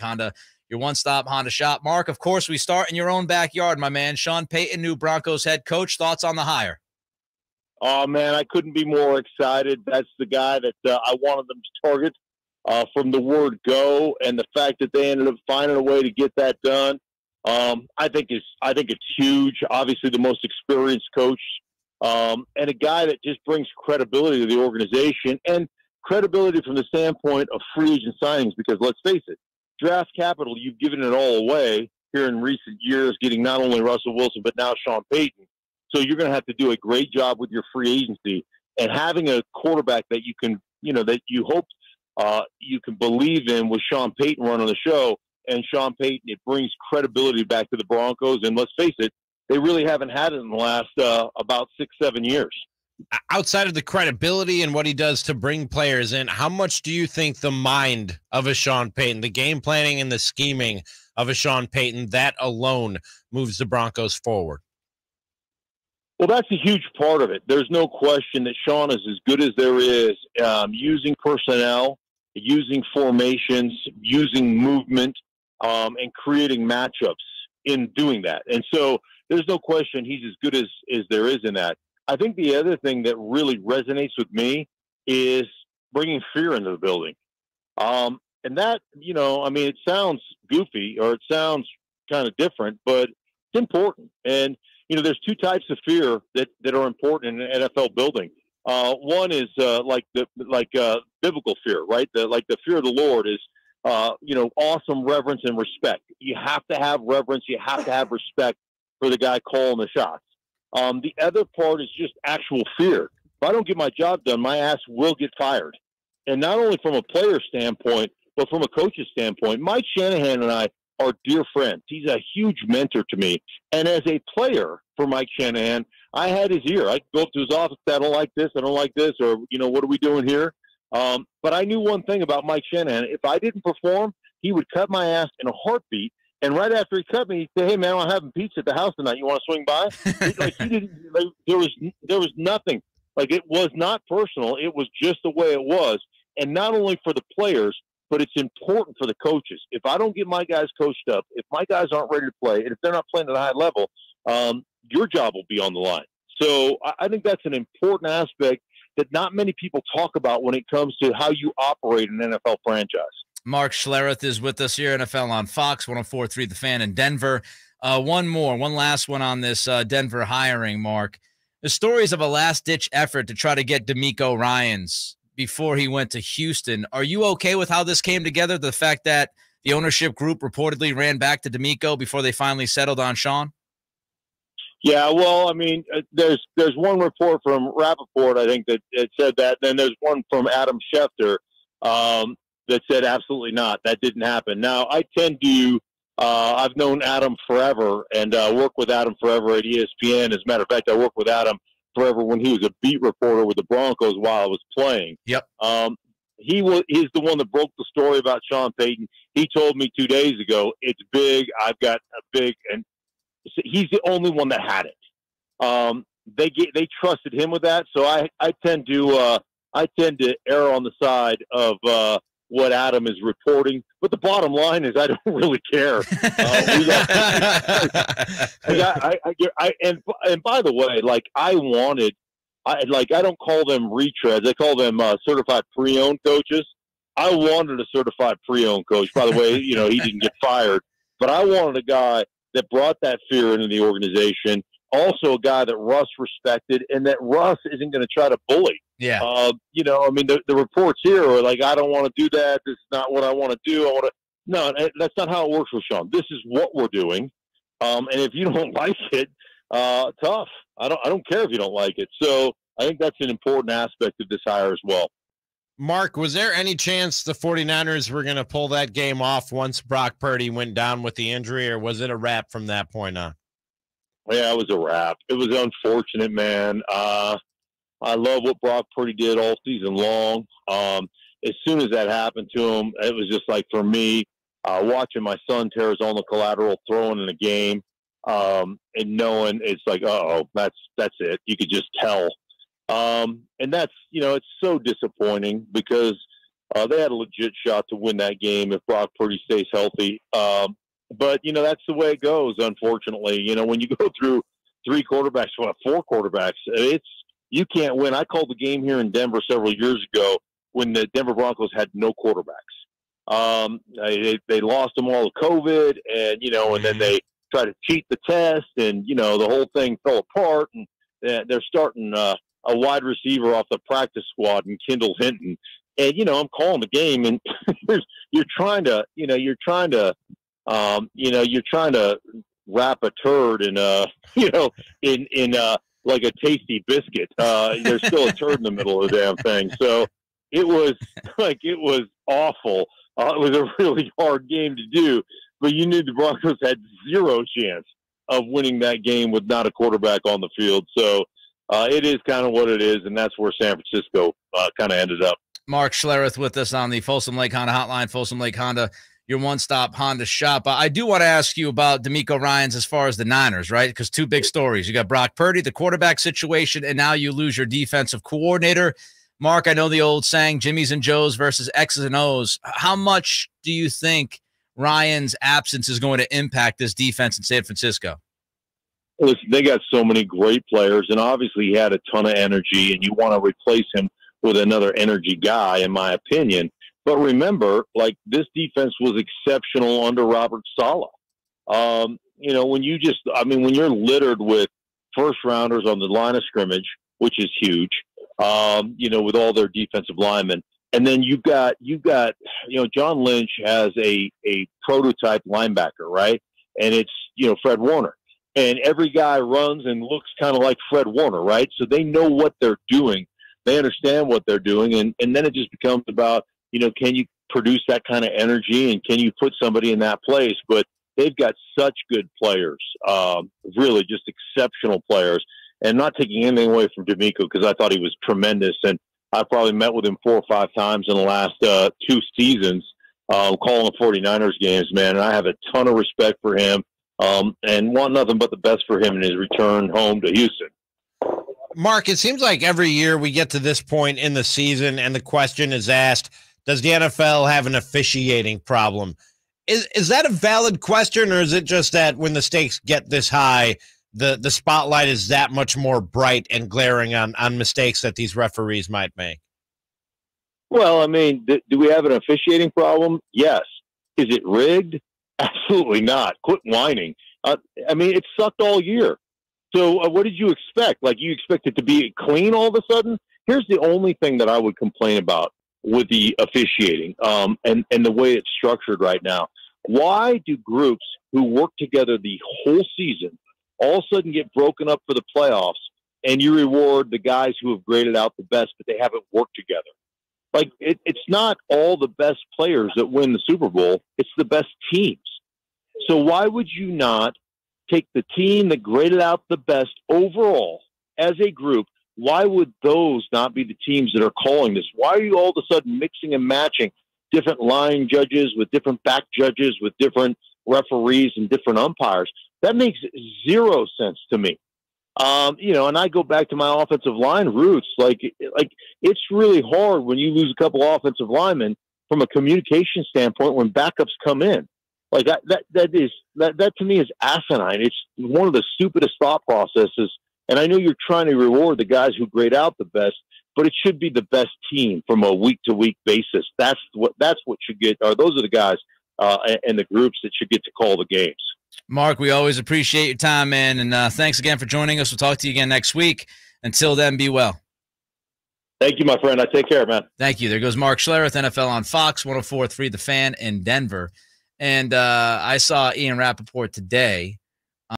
Honda, your one-stop Honda shop. Mark, of course, we start in your own backyard, my man. Sean Payton, new Broncos head coach. Thoughts on the hire? Oh, man, I couldn't be more excited. That's the guy that I wanted them to target from the word go, and the fact that they ended up finding a way to get that done. I think it's huge. Obviously, the most experienced coach, and a guy that just brings credibility to the organization, and credibility from the standpoint of free agent signings. Because let's face it, draft capital, you've given it all away here in recent years, getting not only Russell Wilson but now Sean Payton. So you're going to have to do a great job with your free agency, and having a quarterback that you can, that you hope you can believe in with Sean Payton running the show. And Sean Payton, it brings credibility back to the Broncos. And let's face it, they really haven't had it in the last about 6-7 years. Outside of the credibility and what he does to bring players in, how much do you think the mind of a Sean Payton, the game planning and the scheming of a Sean Payton, that alone moves the Broncos forward? Well, that's a huge part of it. There's no question that Sean is as good as there is, using personnel, using formations, using movement, and creating matchups in doing that. And so there's no question he's as good as there is in that. I think the other thing that really resonates with me is bringing fear into the building. And that, it sounds goofy or it sounds kind of different, but it's important. And there's two types of fear that are important in an NFL building. One is biblical fear, right? The fear of the Lord is, awesome reverence and respect. You have to have reverence. You have to have respect for the guy calling the shots. The other part is just actual fear. If I don't get my job done, my ass will get fired. And not only from a player standpoint, but from a coach's standpoint. Mike Shanahan and I are dear friends. He's a huge mentor to me. And as a player for Mike Shanahan, I had his ear. I'd go up to his office, I don't like this, or, what are we doing here? But I knew one thing about Mike Shanahan. If I didn't perform, he would cut my ass in a heartbeat. And right after he cut me, he'd say, "Hey, man, I'm having pizza at the house tonight. You want to swing by?" There was nothing. It was not personal. It was just the way it was. And not only for the players, but it's important for the coaches. If I don't get my guys coached up, if my guys aren't ready to play, and if they're not playing at a high level, your job will be on the line. So I think that's an important aspect that not many people talk about when it comes to how you operate an NFL franchise. Mark Schlereth is with us here, NFL on Fox, 104.3 The Fan in Denver. One last one on this Denver hiring, Mark. The stories of a last-ditch effort to try to get Deko Ryans before he went to Houston. Are you okay with how this came together, the fact that the ownership group reportedly ran back to Deko before they finally settled on Sean? Yeah, well, there's one report from Rappaport, I think, that it said that. Then there's one from Adam Schefter that said absolutely not. That didn't happen. Now, I tend to I've known Adam forever and worked with Adam forever at ESPN. As a matter of fact, I worked with Adam forever when he was a beat reporter with the Broncos while I was playing. Yep. He's the one that broke the story about Sean Payton. He told me 2 days ago, it's big. I've got a big, and he's the only one that had it. They trusted him with that. So I tend to err on the side of what Adam is reporting. But the bottom line is I don't really care. And by the way, I don't call them retreads. I call them certified pre-owned coaches. I wanted a certified pre-owned coach. By the way, he didn't get fired. But I wanted a guy that brought that fear into the organization. Also a guy that Russ respected and that Russ isn't going to try to bully. Yeah. The reports here are like, I don't want to do that. This is not what I want to do. No, that's not how it works with Sean. This is what we're doing. And if you don't like it, tough. I don't care if you don't like it. So I think that's an important aspect of this hire as well. Mark, was there any chance the 49ers were going to pull that game off once Brock Purdy went down with the injury, or was it a wrap from that point on? Yeah, it was a wrap. It was unfortunate, man. I love what Brock Purdy did all season long. As soon as that happened to him, it was just like, for me, watching my son tear his own collateral throwing in a game, and knowing it's like, that's it. You could just tell. And that's, it's so disappointing because They had a legit shot to win that game if Brock Purdy stays healthy. But, that's the way it goes, unfortunately. When you go through 4 quarterbacks, you can't win. I called the game here in Denver several years ago when the Denver Broncos had no quarterbacks. They lost them all to COVID, and then they tried to cheat the test, and, the whole thing fell apart. And they're starting a wide receiver off the practice squad and Kendall Hinton. And, I'm calling the game, and you're trying to wrap a turd in, like a tasty biscuit. There's still a turd in the middle of the damn thing. So it was awful. It was a really hard game to do, but you knew the Broncos had zero chance of winning that game with not a quarterback on the field. So it is kind of what it is, and that's where San Francisco kind of ended up. Mark Schlereth with us on the Folsom Lake Honda Hotline. Folsom Lake Honda, your one-stop Honda shop. I do want to ask you about DeMeco Ryans as far as the Niners, right? Because 2 big stories. You got Brock Purdy, the quarterback situation, and now you lose your defensive coordinator. Mark, I know the old saying, Jimmy's and Joe's versus X's and O's. How much do you think Ryan's absence is going to impact this defense in San Francisco? Listen, they got so many great players, and obviously he had a ton of energy, and you want to replace him with another energy guy, in my opinion. But remember, this defense was exceptional under Robert Saleh. When you're littered with first-rounders on the line of scrimmage, which is huge, with all their defensive linemen, and then you've got John Lynch has a prototype linebacker, right? And it's, Fred Warner. And every guy runs and looks kind of like Fred Warner, right? So they know what they're doing. They understand what they're doing. And then it just becomes about, can you produce that kind of energy and can you put somebody in that place? But they've got such good players, really just exceptional players. And not taking anything away from DeMeco, because I thought he was tremendous. And I probably met with him 4 or 5 times in the last 2 seasons, calling the 49ers games, man. And I have a ton of respect for him and want nothing but the best for him in his return home to Houston. Mark, it seems like every year we get to this point in the season and the question is asked, does the NFL have an officiating problem? Is that a valid question, or is it just that when the stakes get this high, the spotlight is that much more bright and glaring on mistakes that these referees might make? Well, do we have an officiating problem? Yes. Is it rigged? Absolutely not. Quit whining. It sucked all year. So what did you expect? You expect it to be clean all of a sudden? Here's the only thing that I would complain about with the officiating and the way it's structured right now. Why do groups who work together the whole season all of a sudden get broken up for the playoffs and you reward the guys who have graded out the best, but they haven't worked together? It's not all the best players that win the Super Bowl. It's the best teams. So why would you not take the team that graded out the best overall as a group? Why would those not be the teams that are calling this? Why are you all of a sudden mixing and matching different line judges with different back judges with different referees and different umpires? That makes zero sense to me. And I go back to my offensive line roots. It's really hard when you lose a couple offensive linemen from a communication standpoint when backups come in. That to me is asinine. It's one of the stupidest thought processes. And I know you're trying to reward the guys who grade out the best, but it should be the best team from a week-to-week basis. That's what should get. Or those are the guys and the groups that should get to call the games. Mark, we always appreciate your time, man, and thanks again for joining us. We'll talk to you again next week. Until then, be well. Thank you, my friend. I take care, man. Thank you. There goes Mark Schlereth, NFL on Fox 104.3 The Fan in Denver. And I saw Ian Rappaport today